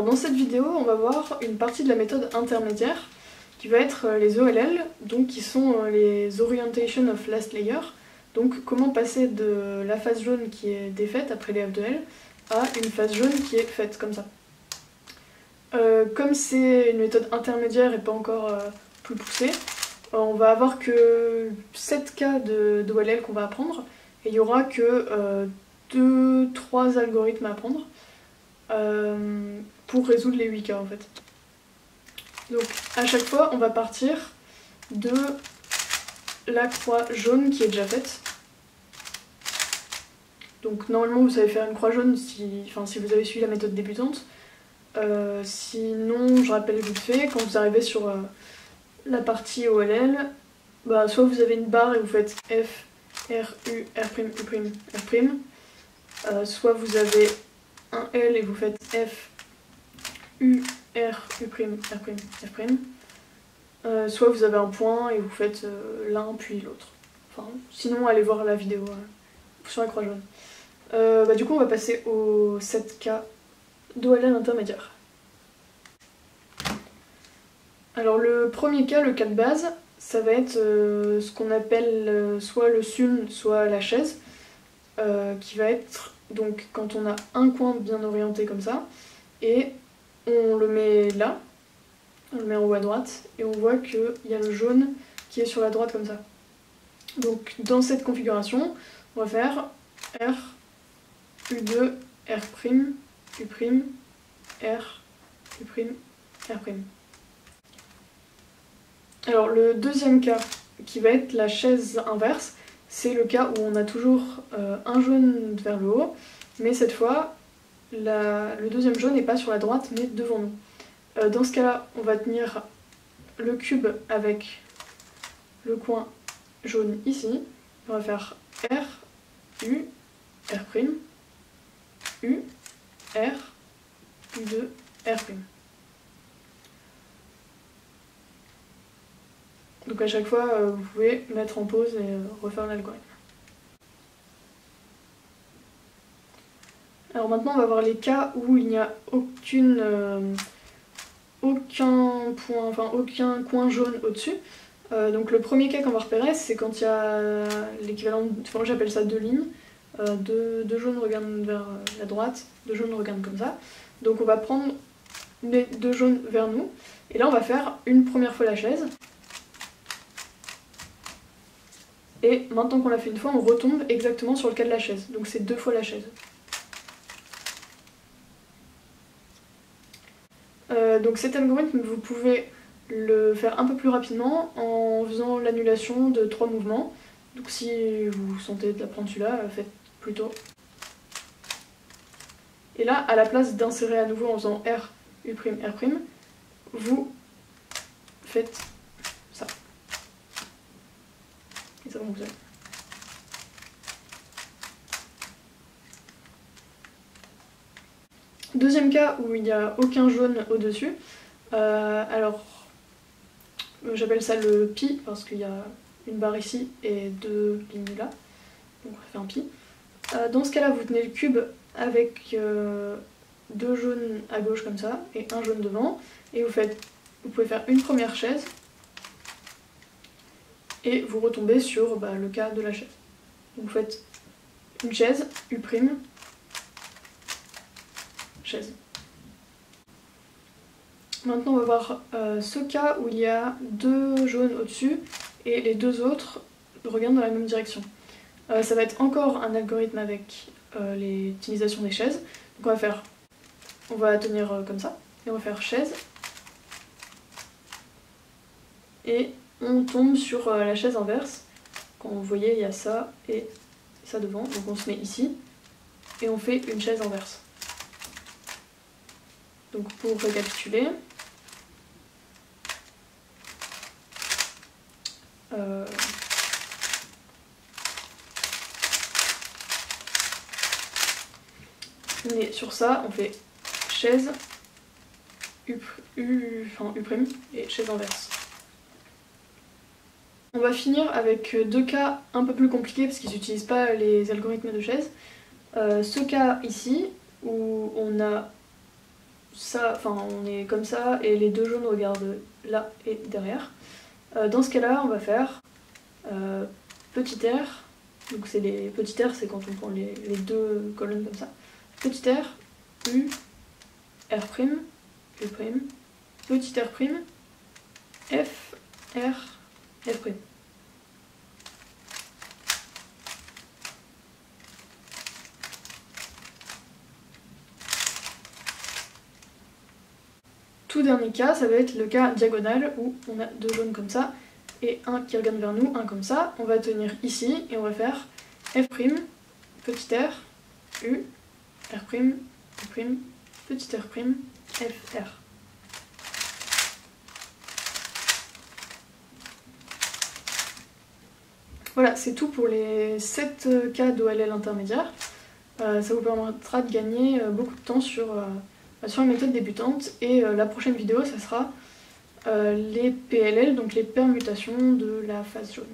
dans cette vidéo, on va voir une partie de la méthode intermédiaire qui va être les OLL, donc qui sont les Orientation of Last Layer. Donc comment passer de la phase jaune qui est défaite après les F2L à une phase jaune qui est faite comme ça. Comme c'est une méthode intermédiaire et pas encore plus poussée, on va avoir que 7 cas d'OLL qu'on va apprendre et il n'y aura que 2-3 algorithmes à apprendre pour résoudre les 8 cas en fait. Donc à chaque fois on va partir de la croix jaune qui est déjà faite. Donc normalement vous savez faire une croix jaune si vous avez suivi la méthode débutante. Sinon je rappelle vite fait, quand vous arrivez sur la partie OLL, bah, soit vous avez une barre et vous faites F, R, U, R', U', R', soit vous avez un L et vous faites F, U, R, U', R', F', soit vous avez un point et vous faites l'un puis l'autre. Enfin, sinon allez voir la vidéo sur la croix jaune. Bah, du coup on va passer aux 7 cas d'OLL intermédiaire. Alors le premier cas, le cas de base, ça va être ce qu'on appelle soit le sun, soit la chaise, qui va être donc quand on a un coin bien orienté comme ça, et on le met là, on le met en haut à droite, et on voit qu'il y a le jaune qui est sur la droite comme ça. Donc dans cette configuration, on va faire R, U2, R', U', R, U', R'. Alors le deuxième cas, qui va être la chaise inverse, c'est le cas où on a toujours un jaune vers le haut, mais cette fois, le deuxième jaune n'est pas sur la droite, mais devant nous. Dans ce cas-là, on va tenir le cube avec le coin jaune ici. On va faire R, U, R', U, R, U2, R'. Donc à chaque fois, vous pouvez mettre en pause et refaire l'algorithme. Alors maintenant, on va voir les cas où il n'y a aucun coin jaune au-dessus. Donc le premier cas qu'on va repérer, c'est quand il y a l'équivalent, enfin, j'appelle ça deux lignes. Deux jaunes regardent vers la droite, deux jaunes regardent comme ça. Donc on va prendre les deux jaunes vers nous. Et là, on va faire une première fois la chaise. Et maintenant qu'on l'a fait une fois, on retombe exactement sur le cas de la chaise. Donc c'est deux fois la chaise. Donc cet algorithme, vous pouvez le faire un peu plus rapidement en faisant l'annulation de 3 mouvements. Donc si vous sentez d'apprendre celui-là, faites plutôt. Et là, à la place d'insérer à nouveau en faisant R, U', R', vous faites ça. Et ça fonctionne. Deuxième cas où il n'y a aucun jaune au-dessus, alors j'appelle ça le pi parce qu'il y a une barre ici et deux lignes là, donc on fait un pi. Dans ce cas-là, vous tenez le cube avec deux jaunes à gauche comme ça et un jaune devant, et vous pouvez faire une première chaise et vous retombez sur le cas de la chaise. Donc vous faites une chaise, U', chaise. Maintenant on va voir ce cas où il y a deux jaunes au-dessus et les deux autres regardent dans la même direction. Ça va être encore un algorithme avec l'utilisation des chaises. Donc on va tenir comme ça et on va faire chaise et on tombe sur la chaise inverse. Quand vous voyez, il y a ça et ça devant, donc on se met ici et on fait une chaise inverse. Donc pour récapituler, on est sur ça, on fait chaise, U', et chaise inverse. On va finir avec deux cas un peu plus compliqués parce qu'ils n'utilisent pas les algorithmes de chaise. Ce cas ici, où on a ça, enfin on est comme ça et les deux jaunes regardent là et derrière. Dans ce cas-là, on va faire petit r, donc c'est les petits r, c'est quand on prend les deux colonnes comme ça. Petit r, u, r', u', petit r', f, r, f'. Tout dernier cas, ça va être le cas diagonal où on a deux jaunes comme ça et un qui regarde vers nous, un comme ça. On va tenir ici et on va faire f', petit r, u, r', u', petit r', f, r. Voilà, c'est tout pour les 7 cas d'OLL intermédiaire. Ça vous permettra de gagner beaucoup de temps sur la méthode débutante, et la prochaine vidéo ça sera les PLL, donc les permutations de la phase jaune.